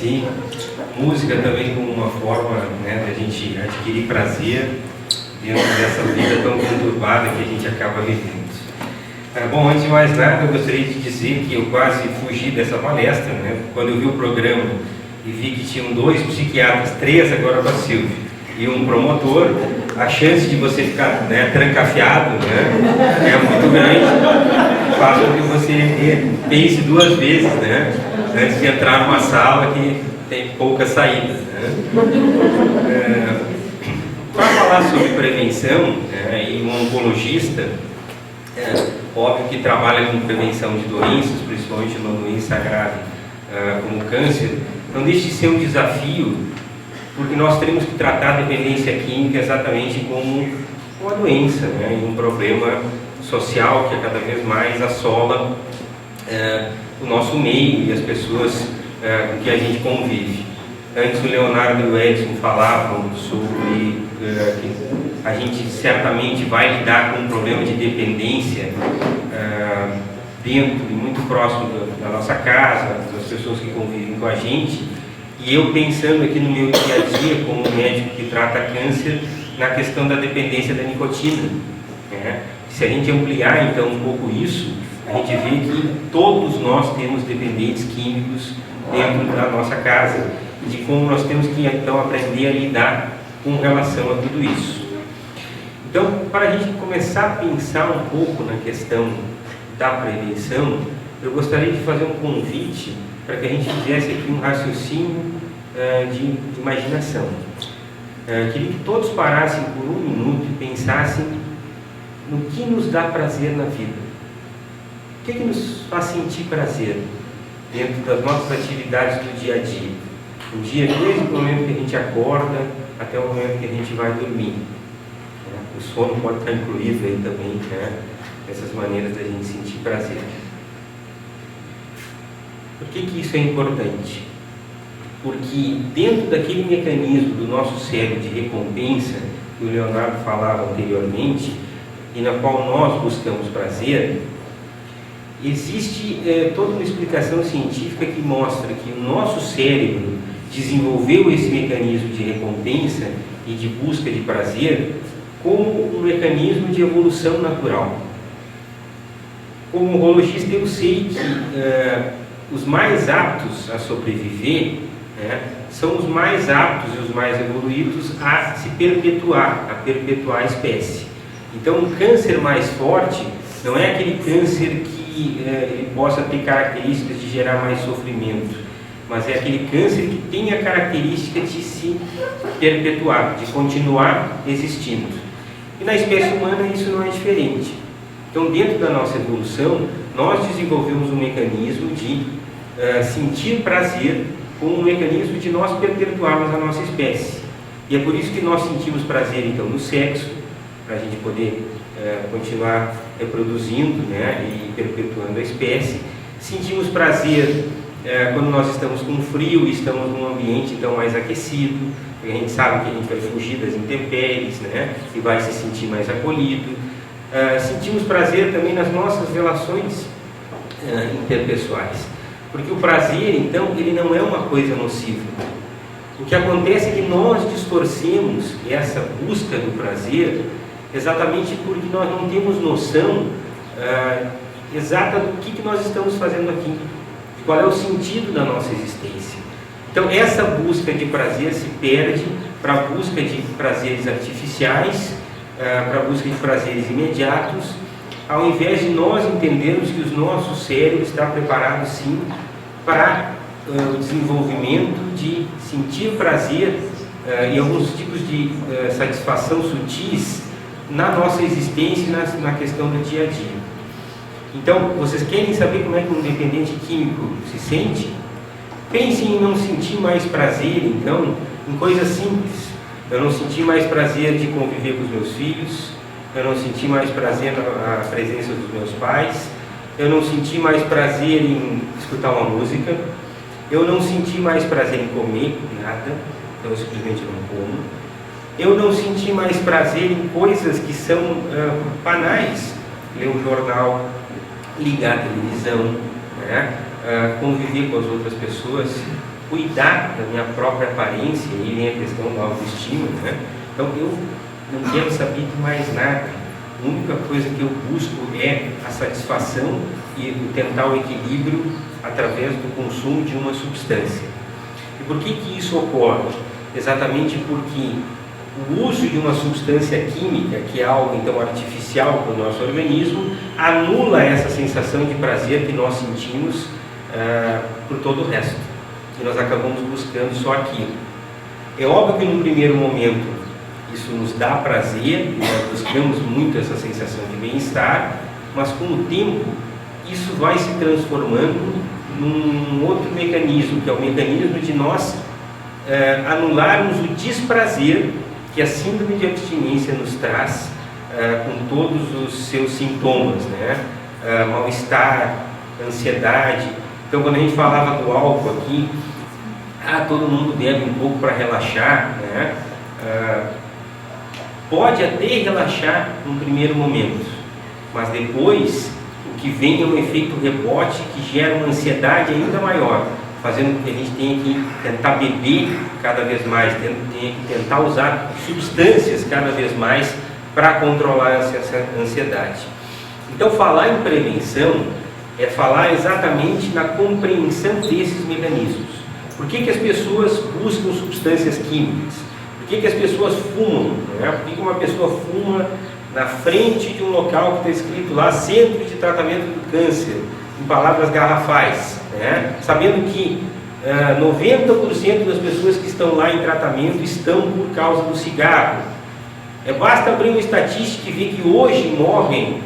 si, música também como uma forma, né, de a gente adquirir prazer dentro dessa vida tão conturbada que a gente acaba vivendo. Bom, antes de mais nada, eu gostaria de dizer que eu quase fugi dessa palestra, né, quando eu vi o programa e vi que tinham 2 psiquiatras, 3 agora com a Silvia, e um promotor. A chance de você ficar, né, trancafiado, né, é muito grande, faz com que você pense 2 vezes, né, antes de entrar numa sala que tem poucas saídas, né. Para falar sobre prevenção, né, e um oncologista, óbvio que trabalha com prevenção de doenças, principalmente uma doença grave como o câncer, não deixa de ser um desafio, porque nós temos que tratar a dependência química exatamente como uma doença, né, e um problema social que cada vez mais assola o nosso meio e as pessoas com que a gente convive. Antes o Leonardo e o Edson falavam sobre que a gente certamente vai lidar com um problema de dependência dentro e muito próximo da nossa casa, das pessoas que convivem com a gente. E eu pensando aqui no meu dia a dia como médico que trata câncer, na questão da dependência da nicotina, né? Se a gente ampliar então um pouco isso, a gente vê que todos nós temos dependentes químicos dentro da nossa casa, e de como nós temos que então aprender a lidar com relação a tudo isso. Então, para a gente começar a pensar um pouco na questão da prevenção, eu gostaria de fazer um convite para que a gente fizesse aqui um raciocínio de imaginação. Queria que todos parassem por um minuto e pensassem no que nos dá prazer na vida. O que nos faz sentir prazer dentro das nossas atividades do dia a dia? Um dia, desde o momento que a gente acorda até o momento que a gente vai dormir. O sono pode estar incluído aí também, né? Essas maneiras da gente sentir prazer. Por que isso é importante? Porque dentro daquele mecanismo do nosso cérebro de recompensa, que o Leonardo falava anteriormente, e na qual nós buscamos prazer, existe toda uma explicação científica que mostra que o nosso cérebro desenvolveu esse mecanismo de recompensa e de busca de prazer como um mecanismo de evolução natural. Como urologista, eu sei que os mais aptos a sobreviver, né, são os mais aptos e os mais evoluídos a se perpetuar, a perpetuar a espécie. Então, um câncer mais forte não é aquele câncer que ele possa ter características de gerar mais sofrimento, mas é aquele câncer que tem a característica de se perpetuar, de continuar existindo. E na espécie humana isso não é diferente. Então, dentro da nossa evolução, nós desenvolvemos um mecanismo de sentir prazer como um mecanismo de nós perpetuarmos a nossa espécie. E é por isso que nós sentimos prazer, então, no sexo, para a gente poder continuar reproduzindo, né, e perpetuando a espécie. Sentimos prazer quando nós estamos com frio e estamos num ambiente então mais aquecido, porque a gente sabe que a gente vai fugir das intempéries, né, e vai se sentir mais acolhido. Sentimos prazer também nas nossas relações interpessoais, porque o prazer, então, ele não é uma coisa nociva. O que acontece é que nós distorcemos essa busca do prazer exatamente porque nós não temos noção exata do que nós estamos fazendo aqui, de qual é o sentido da nossa existência. Então, essa busca de prazer se perde para a busca de prazeres artificiais, para a busca de prazeres imediatos, ao invés de nós entendermos que o nosso cérebro está preparado sim para o desenvolvimento de sentir prazer e alguns tipos de satisfação sutis na nossa existência e na questão do dia a dia. Então, vocês querem saber como é que um dependente químico se sente? Pensem em não sentir mais prazer, então, em coisas simples. Eu não senti mais prazer de conviver com os meus filhos, eu não senti mais prazer na presença dos meus pais, eu não senti mais prazer em escutar uma música, eu não senti mais prazer em comer nada, então eu simplesmente não como. Eu não senti mais prazer em coisas que são banais, ler um jornal, ligar a televisão, né? Conviver com as outras pessoas. cuidar da minha própria aparência, e vem a questão da autoestima, né? Então eu não quero saber de mais nada. A única coisa que eu busco é a satisfação e tentar o equilíbrio através do consumo de uma substância. E por que isso ocorre? Exatamente porque o uso de uma substância química, que é algo então artificial para o nosso organismo, anula essa sensação de prazer que nós sentimos por todo o resto. E nós acabamos buscando só aquilo. É óbvio que no primeiro momento isso nos dá prazer, nós buscamos muito essa sensação de bem-estar, mas com o tempo isso vai se transformando num outro mecanismo, que é o mecanismo de nós anularmos o desprazer que a síndrome de abstinência nos traz, com todos os seus sintomas, né? Mal-estar, ansiedade. Então, quando a gente falava do álcool aqui, todo mundo bebe um pouco para relaxar, né? Pode até relaxar num primeiro momento, mas depois o que vem é um efeito rebote que gera uma ansiedade ainda maior, fazendo com que a gente tenha que tentar beber cada vez mais, tenha que tentar usar substâncias cada vez mais para controlar essa ansiedade. Então, falar em prevenção é falar exatamente na compreensão desses mecanismos. Por que as pessoas buscam substâncias químicas? Por que as pessoas fumam? Né? Por que uma pessoa fuma na frente de um local que está escrito lá Centro de Tratamento do Câncer, em palavras garrafais, né? Sabendo que 90% das pessoas que estão lá em tratamento estão por causa do cigarro. Basta abrir uma estatística e ver que hoje morre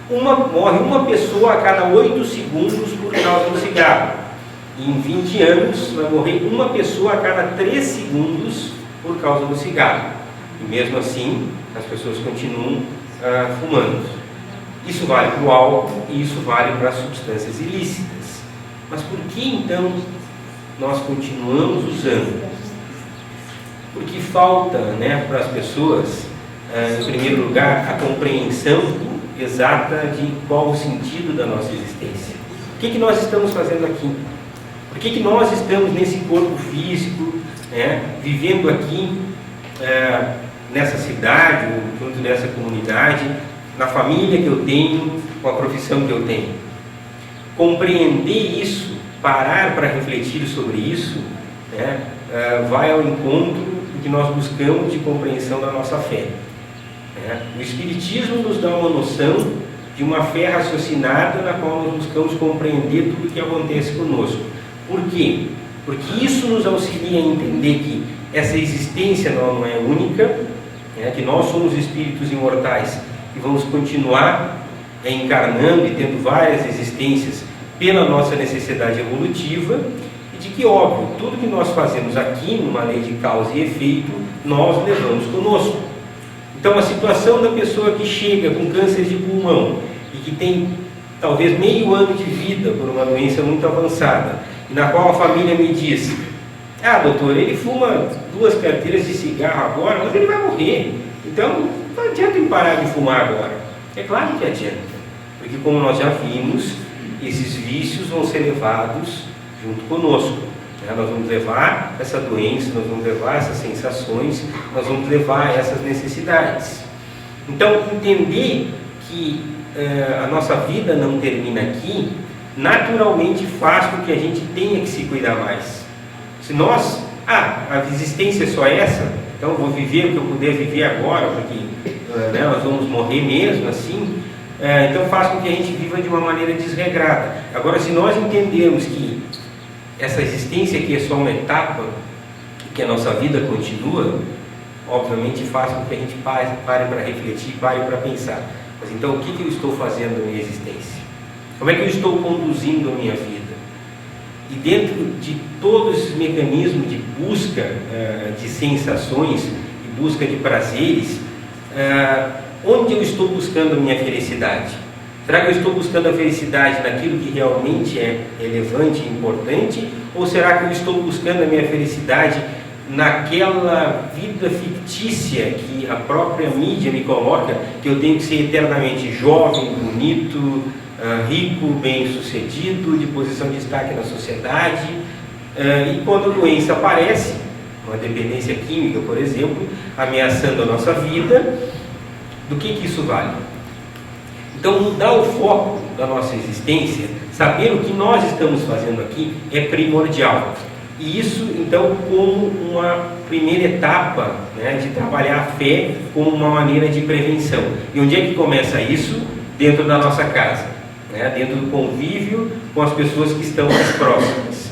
uma pessoa a cada 8 segundos por causa do cigarro. E em 20 anos vai morrer uma pessoa a cada 3 segundos por causa do cigarro. E mesmo assim, as pessoas continuam fumando. Isso vale para o álcool e isso vale para as substâncias ilícitas. Mas por que então nós continuamos usando? Porque falta, né, para as pessoas, em primeiro lugar, a compreensão exata de qual o sentido da nossa existência. O que nós estamos fazendo aqui? Por que nós estamos nesse corpo físico, né, vivendo aqui nessa cidade, junto dessa comunidade, na família que eu tenho, com a profissão que eu tenho? Compreender isso, parar para refletir sobre isso, né, vai ao encontro do que nós buscamos de compreensão da nossa fé. O Espiritismo nos dá uma noção de uma fé raciocinada na qual nós buscamos compreender tudo o que acontece conosco. Por quê? Porque isso nos auxilia a entender que essa existência não é única, que nós somos espíritos imortais e vamos continuar encarnando e tendo várias existências pela nossa necessidade evolutiva, e de que, óbvio, tudo que nós fazemos aqui, numa lei de causa e efeito, nós levamos conosco. Então, a situação da pessoa que chega com câncer de pulmão e que tem talvez meio ano de vida por uma doença muito avançada, e na qual a família me diz: doutor, ele fuma 2 carteiras de cigarro agora, mas ele vai morrer, então não adianta ele parar de fumar agora. É claro que adianta, porque como nós já vimos, esses vícios vão ser levados junto conosco. Nós vamos levar essa doença, nós vamos levar essas sensações, nós vamos levar essas necessidades. Então, entender que a nossa vida não termina aqui, naturalmente faz com que a gente tenha que se cuidar mais. Se nós, a existência é só essa, então eu vou viver o que eu puder viver agora, porque nós vamos morrer mesmo assim, então faz com que a gente viva de uma maneira desregrada. Agora, se nós entendermos que essa existência aqui é só uma etapa, que a nossa vida continua, obviamente faz com que a gente pare para refletir, pare para pensar. Mas então, o que eu estou fazendo na minha existência? Como é que eu estou conduzindo a minha vida? E dentro de todos esses mecanismos de busca de sensações e busca de prazeres, onde eu estou buscando a minha felicidade? Será que eu estou buscando a felicidade naquilo que realmente é relevante e importante? Ou será que eu estou buscando a minha felicidade naquela vida fictícia que a própria mídia me coloca, que eu tenho que ser eternamente jovem, bonito, rico, bem-sucedido, de posição de destaque na sociedade, E quando a doença aparece, uma dependência química, por exemplo, ameaçando a nossa vida, do que isso vale? Então, mudar o foco da nossa existência, saber o que nós estamos fazendo aqui, é primordial. E isso, então, como uma primeira etapa, né, de trabalhar a fé como uma maneira de prevenção. E onde é que começa isso? Dentro da nossa casa, né, dentro do convívio com as pessoas que estão mais próximas.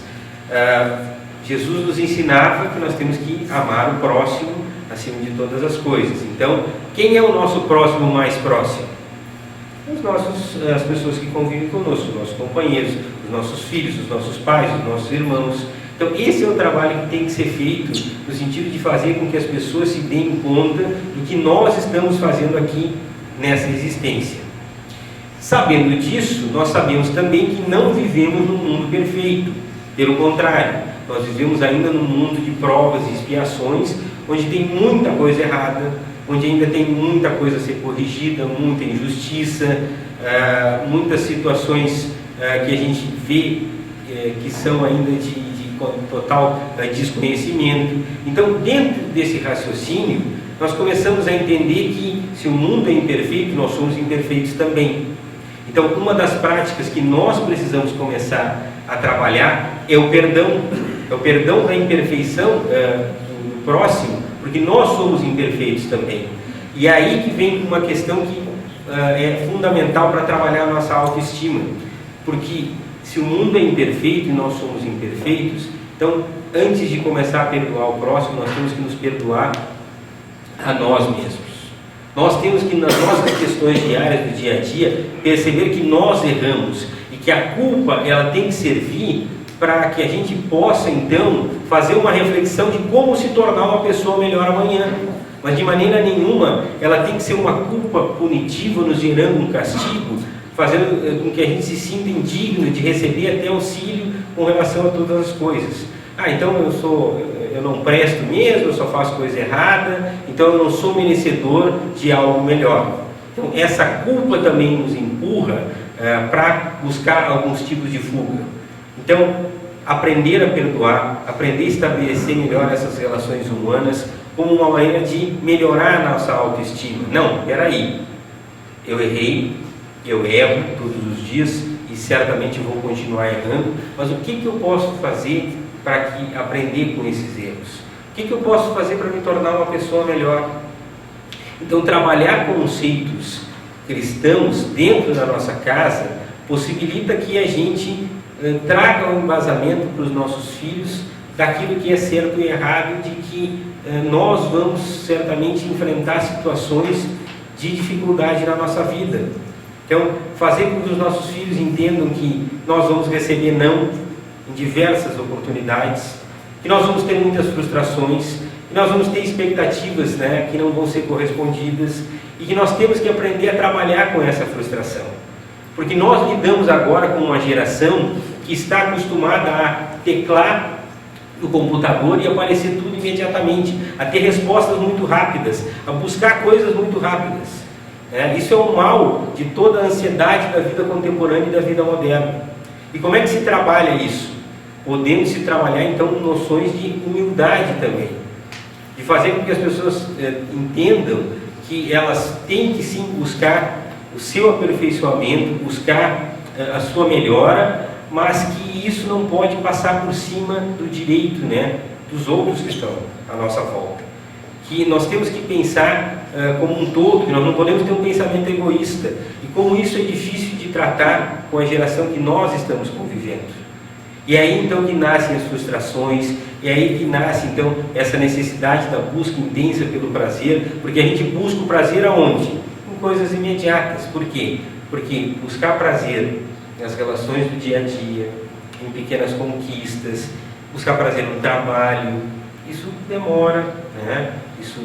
Jesus nos ensinava que nós temos que amar o próximo acima de todas as coisas. Então, quem é o nosso próximo mais próximo? As pessoas que convivem conosco, os nossos companheiros, os nossos filhos, os nossos pais, os nossos irmãos. Então, esse é o trabalho que tem que ser feito no sentido de fazer com que as pessoas se deem conta do que nós estamos fazendo aqui nessa existência. Sabendo disso, nós sabemos também que não vivemos num mundo perfeito. Pelo contrário, nós vivemos ainda num mundo de provas e expiações, onde tem muita coisa errada, onde ainda tem muita coisa a ser corrigida, muita injustiça, muitas situações que a gente vê que são ainda de total desconhecimento. Então, dentro desse raciocínio, nós começamos a entender que se o mundo é imperfeito, nós somos imperfeitos também. Então, uma das práticas que nós precisamos começar a trabalhar é o perdão da imperfeição do próximo, porque nós somos imperfeitos também. E é aí que vem uma questão que é fundamental para trabalhar a nossa autoestima, porque se o mundo é imperfeito e nós somos imperfeitos, então, antes de começar a perdoar o próximo, nós temos que nos perdoar a nós mesmos. Nós temos que, nas nossas questões diárias do dia a dia, perceber que nós erramos e que a culpa ela tem que servir para que a gente possa, então, fazer uma reflexão de como se tornar uma pessoa melhor amanhã. Mas, de maneira nenhuma, ela tem que ser uma culpa punitiva, nos gerando um castigo, fazendo com que a gente se sinta indigno de receber até auxílio com relação a todas as coisas. Então eu não presto mesmo, eu só faço coisa errada, então eu não sou merecedor de algo melhor. Então essa culpa também nos empurra para buscar alguns tipos de fuga. Então, aprender a perdoar, aprender a estabelecer melhor essas relações humanas como uma maneira de melhorar a nossa autoestima. Não, peraí, eu errei, eu erro todos os dias e certamente vou continuar errando, mas o que eu posso fazer para aprender com esses erros? O que eu posso fazer para me tornar uma pessoa melhor? Então, trabalhar conceitos cristãos dentro da nossa casa possibilita que a gente traga um embasamento para os nossos filhos daquilo que é certo e errado, de que nós vamos certamente enfrentar situações de dificuldade na nossa vida. Então, fazer com que os nossos filhos entendam que nós vamos receber não em diversas oportunidades, que nós vamos ter muitas frustrações, que nós vamos ter expectativas, que não vão ser correspondidas, e que nós temos que aprender a trabalhar com essa frustração. Porque nós lidamos agora com uma geração que está acostumada a teclar no computador e aparecer tudo imediatamente, a ter respostas muito rápidas, a buscar coisas muito rápidas. Isso é o mal de toda a ansiedade da vida contemporânea e da vida moderna. E como é que se trabalha isso? Podendo se trabalhar então noções de humildade também, de fazer com que as pessoas entendam que elas têm que sim buscar o seu aperfeiçoamento, buscar a sua melhora, mas que isso não pode passar por cima do direito dos outros que estão à nossa volta. Que nós temos que pensar como um todo, que nós não podemos ter um pensamento egoísta, e como isso é difícil de tratar com a geração que nós estamos convivendo. E é aí então que nascem as frustrações, é aí que nasce então essa necessidade da busca intensa pelo prazer, porque a gente busca o prazer aonde? Em coisas imediatas. Por quê? Porque buscar prazer nas relações do dia a dia, em pequenas conquistas, buscar prazer no trabalho, isso demora, isso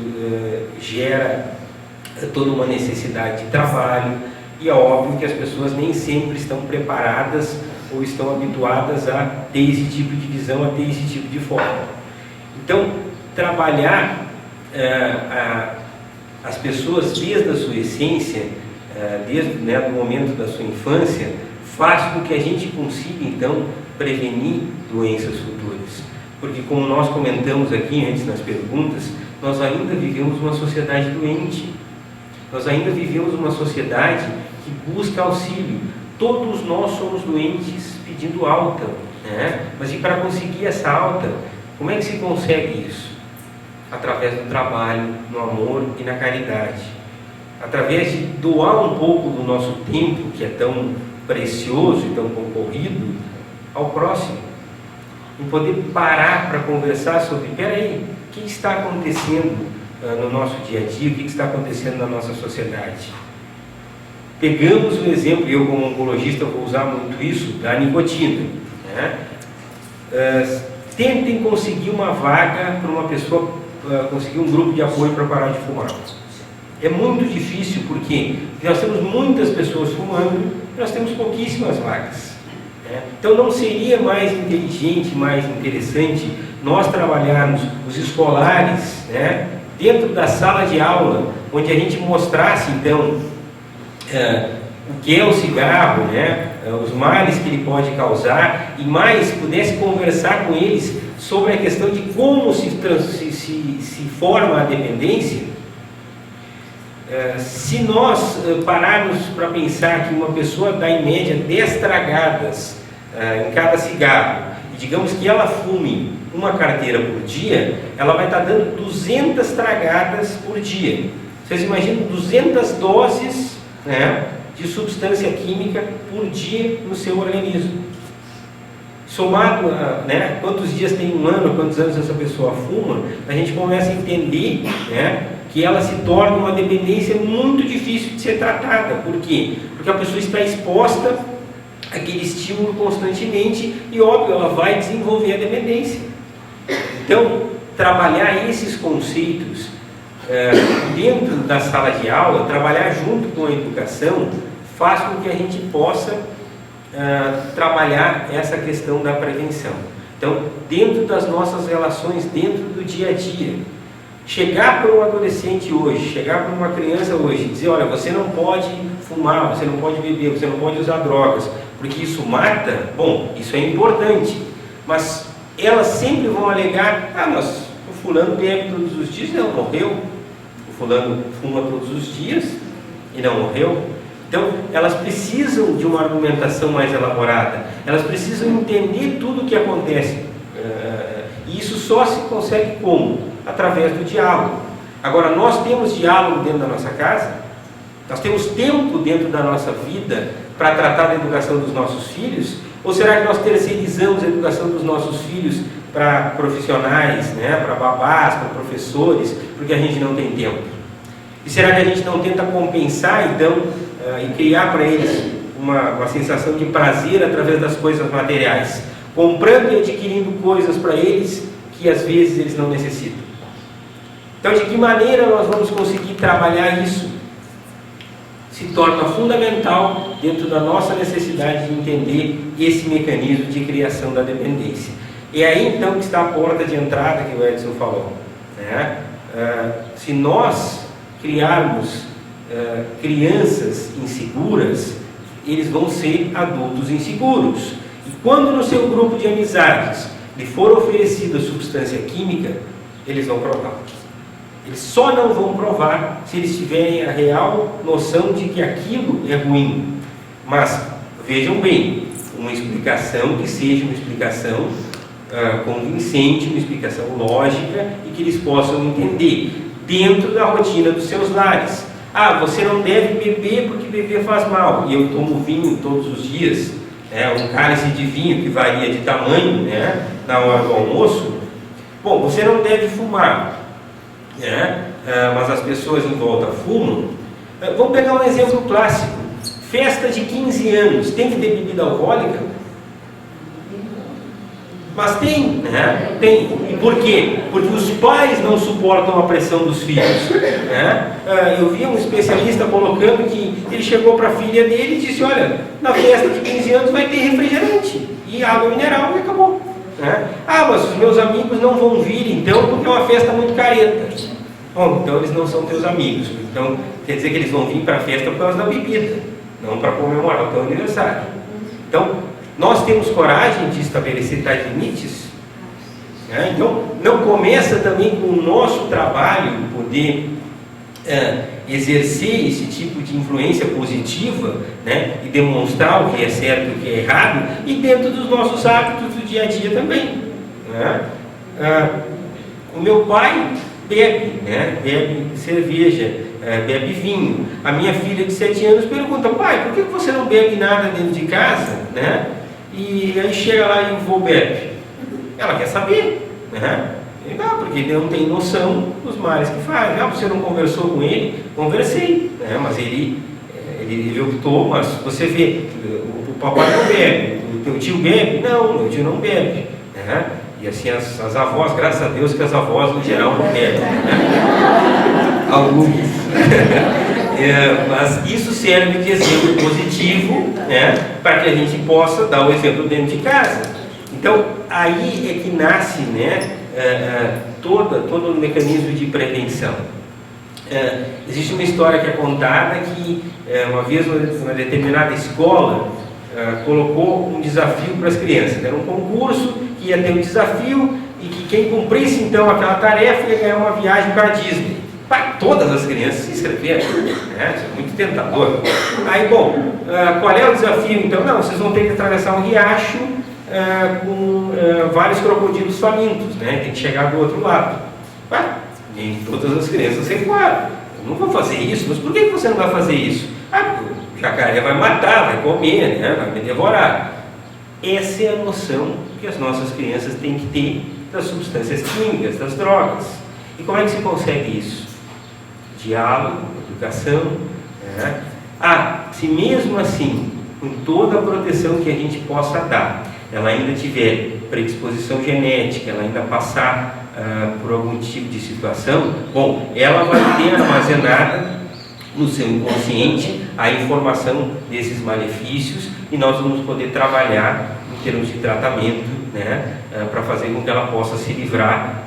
gera toda uma necessidade de trabalho, e é óbvio que as pessoas nem sempre estão preparadas ou estão habituadas a ter esse tipo de visão, a ter esse tipo de forma. Então, trabalhar as pessoas desde a sua essência, desde o momento da sua infância, faz com que a gente consiga, então, prevenir doenças futuras. Porque, como nós comentamos aqui antes nas perguntas, nós ainda vivemos uma sociedade doente. Nós ainda vivemos uma sociedade que busca auxílio. Todos nós somos doentes pedindo alta, né? Mas e para conseguir essa alta, como é que se consegue isso? Através do trabalho, no amor e na caridade. Através de doar um pouco do nosso tempo, que é tão precioso e tão concorrido, ao próximo. Em poder parar para conversar sobre, peraí, o que está acontecendo no nosso dia a dia, o que está acontecendo na nossa sociedade. Pegamos o exemplo, eu como oncologista vou usar muito isso, da nicotina, né? Tentem conseguir uma vaga para uma pessoa, conseguir um grupo de apoio para parar de fumar. É muito difícil porque nós temos muitas pessoas fumando e nós temos pouquíssimas vagas, né? Então não seria mais inteligente, mais interessante nós trabalharmos os escolares, né, dentro da sala de aula, onde a gente mostrasse então o que é o cigarro, né, os males que ele pode causar, e mais pudesse conversar com eles sobre a questão de como se forma a dependência. Se nós pararmos para pensar que uma pessoa dá em média 10 tragadas em cada cigarro, e digamos que ela fume uma carteira por dia, ela vai estar dando 200 tragadas por dia. Vocês imaginam 200 doses, né, de substância química por dia no seu organismo. Somado a, né, quantos dias tem um ano, quantos anos essa pessoa fuma, a gente começa a entender, né, que ela se torna uma dependência muito difícil de ser tratada. Por quê? Porque a pessoa está exposta àquele estímulo constantemente e, óbvio, ela vai desenvolver a dependência. Então, trabalhar esses conceitos dentro da sala de aula, trabalhar junto com a educação, faz com que a gente possa trabalhar essa questão da prevenção. Então, dentro das nossas relações, dentro do dia a dia, chegar para um adolescente hoje, chegar para uma criança hoje, dizer, olha, você não pode fumar, você não pode beber, você não pode usar drogas, porque isso mata, bom, isso é importante, mas elas sempre vão alegar, mas o fulano bebe todos os dias, não morreu, o fulano fuma todos os dias e não morreu. Então, elas precisam de uma argumentação mais elaborada, elas precisam entender tudo o que acontece, e isso só se consegue como? Através do diálogo. Agora, nós temos diálogo dentro da nossa casa? Nós temos tempo dentro da nossa vida para tratar da educação dos nossos filhos? Ou será que nós terceirizamos a educação dos nossos filhos para profissionais, né, para babás, para professores, porque a gente não tem tempo? E será que a gente não tenta compensar, então, e criar para eles uma sensação de prazer através das coisas materiais, comprando e adquirindo coisas para eles que às vezes eles não necessitam? Então, de que maneira nós vamos conseguir trabalhar isso? Se torna fundamental dentro da nossa necessidade de entender esse mecanismo de criação da dependência. E aí então que está a porta de entrada que o Edson falou, né? Se nós criarmos crianças inseguras, eles vão ser adultos inseguros. E quando no seu grupo de amizades lhe for oferecida substância química, eles vão provar. Eles só não vão provar se eles tiverem a real noção de que aquilo é ruim. Mas, vejam bem, uma explicação que seja uma explicação convincente, uma explicação lógica e que eles possam entender dentro da rotina dos seus lares. Você não deve beber porque beber faz mal. E eu tomo vinho todos os dias, um cálice de vinho que varia de tamanho, né, na hora do almoço. Bom, você não deve fumar, mas as pessoas em volta fumam. Vamos pegar um exemplo clássico. Festa de 15 anos, tem que ter bebida alcoólica? Mas tem, né? Tem. E por quê? Porque os pais não suportam a pressão dos filhos, né? Eu vi um especialista colocando que ele chegou para a filha dele e disse, olha, na festa de 15 anos vai ter refrigerante e água mineral e acabou, né? Mas os meus amigos não vão vir então porque é uma festa muito careta. Bom, então eles não são teus amigos. Então quer dizer que eles vão vir para a festa por causa da bebida, não para comemorar o teu aniversário. Então, Nós temos coragem de estabelecer tais limites? Então, não começa também com o nosso trabalho poder exercer esse tipo de influência positiva, né, e demonstrar o que é certo e o que é errado, e dentro dos nossos hábitos do dia a dia também, né? O meu pai bebe, né, bebe cerveja, bebe vinho. A minha filha de 7 anos pergunta: pai, por que você não bebe nada dentro de casa, né? E aí chega lá e o vô bebe. Ela quer saber, né? Porque ele não tem noção dos males que faz. Você não conversou com ele? Conversei, né? Mas ele optou. Mas você vê, o papai não bebe, o teu tio bebe? Não, meu tio não bebe, né? E assim as avós, graças a Deus que as avós no geral não bebem, né? Alguns. Mas isso serve de exemplo positivo, né? Para que a gente possa dar o exemplo dentro de casa. Então aí é que nasce, né, todo o mecanismo de prevenção. Existe uma história que é contada que uma vez uma determinada escola colocou um desafio para as crianças. Era um concurso que ia ter um desafio e que quem cumprisse então aquela tarefa ia ganhar uma viagem para a Disney. Para todas as crianças se inscreveram, né? Isso é muito tentador. Aí, bom, qual é o desafio então? Não, vocês vão ter que atravessar um riacho com vários crocodilos famintos, né? Tem que chegar do outro lado. Nem todas as crianças recuaram. Eu não vou fazer isso. Mas por que você não vai fazer isso? Porque o jacaré vai matar, vai comer, né? Vai me devorar. Essa é a noção que as nossas crianças têm que ter das substâncias químicas, das drogas. E como é que se consegue isso? Diálogo, educação, né? Se mesmo assim, com toda a proteção que a gente possa dar, ela ainda tiver predisposição genética, ela ainda passar por algum tipo de situação, bom, ela vai ter armazenada no seu inconsciente a informação desses malefícios e nós vamos poder trabalhar em termos de tratamento, né, para fazer com que ela possa se livrar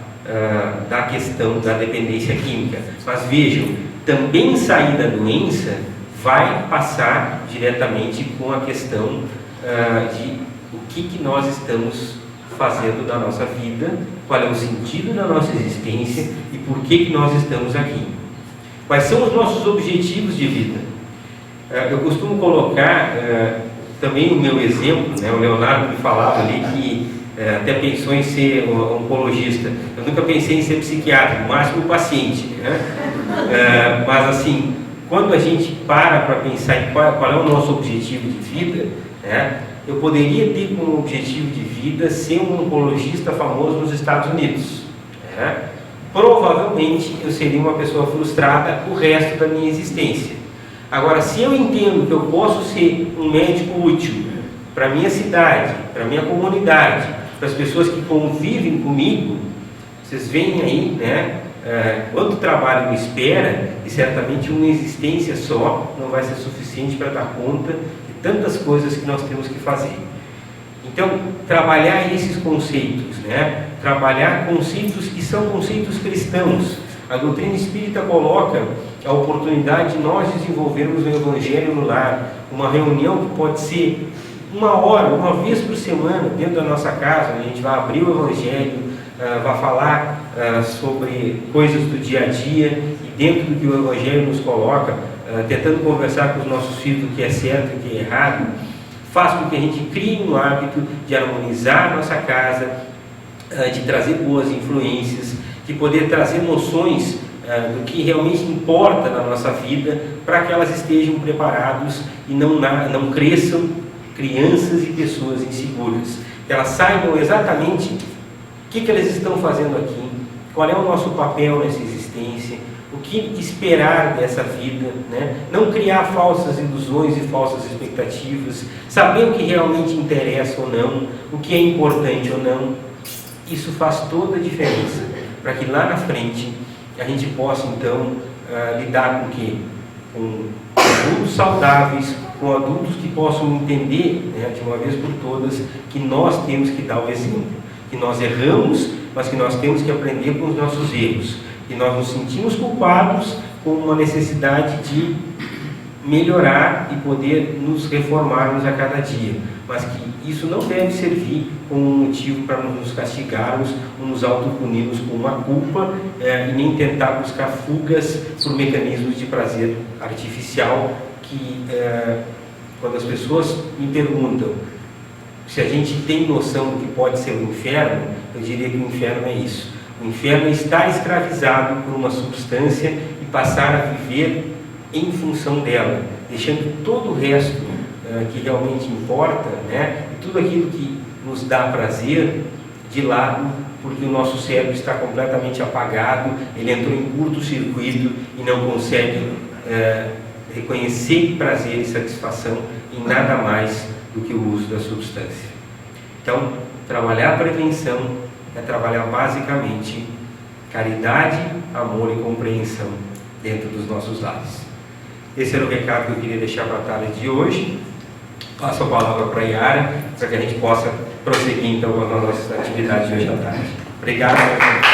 da questão da dependência química. Mas vejam, também sair da doença vai passar diretamente com a questão de o que nós estamos fazendo da nossa vida, qual é o sentido da nossa existência e por que nós estamos aqui. Quais são os nossos objetivos de vida? Eu costumo colocar também o meu exemplo, né? O Leonardo me falava ali que até pensou em ser um oncologista. Eu nunca pensei em ser psiquiatra, no máximo paciente, né? Mas assim, quando a gente para pensar em qual é o nosso objetivo de vida, né? Eu poderia ter como objetivo de vida ser um oncologista famoso nos Estados Unidos, né? Provavelmente eu seria uma pessoa frustrada o resto da minha existência. Agora, se eu entendo que eu posso ser um médico útil para a minha cidade, para a minha comunidade, para as pessoas que convivem comigo, vocês veem aí, né, quanto trabalho me espera, e certamente uma existência só não vai ser suficiente para dar conta de tantas coisas que nós temos que fazer. Então, trabalhar esses conceitos, né, trabalhar conceitos que são conceitos cristãos. A doutrina espírita coloca a oportunidade de nós desenvolvermos o Evangelho no lar, uma reunião que pode ser 1 hora, uma vez por semana, dentro da nossa casa, onde a gente vai abrir o Evangelho, vai falar sobre coisas do dia a dia, e dentro do que o Evangelho nos coloca, tentando conversar com os nossos filhos do que é certo e o que é errado, faz com que a gente crie um hábito de harmonizar a nossa casa, de trazer boas influências, de poder trazer noções do que realmente importa na nossa vida, para que elas estejam preparadas e não cresçam crianças e pessoas inseguras. Que elas saibam exatamente o que elas estão fazendo aqui, qual é o nosso papel nessa existência, o que esperar dessa vida, né? Não criar falsas ilusões e falsas expectativas, saber o que realmente interessa ou não, o que é importante ou não. Isso faz toda a diferença, para que lá na frente a gente possa então lidar com o quê? Com adultos saudáveis, com adultos que possam entender, né, de uma vez por todas, que nós temos que dar o exemplo, que nós erramos, mas que nós temos que aprender com os nossos erros, que nós nos sentimos culpados com uma necessidade de melhorar e poder nos reformarmos a cada dia, mas que isso não deve servir como um motivo para nos castigarmos ou nos autopunirmos com uma culpa e nem tentar buscar fugas por mecanismos de prazer artificial que, quando as pessoas me perguntam se a gente tem noção do que pode ser o inferno, eu diria que o inferno é isso. O inferno é estar escravizado por uma substância e passar a viver em função dela, deixando todo o resto que realmente importa, né, e tudo aquilo que nos dá prazer de lado, porque o nosso cérebro está completamente apagado, ele entrou em curto-circuito e não consegue reconhecer prazer e satisfação em nada mais do que o uso da substância. Então, trabalhar a prevenção é trabalhar basicamente caridade, amor e compreensão dentro dos nossos lares. Esse era o recado que eu queria deixar para a tarde de hoje. Passo a palavra para a Yara, para que a gente possa prosseguir então com as nossas atividades de hoje à tarde. Obrigado.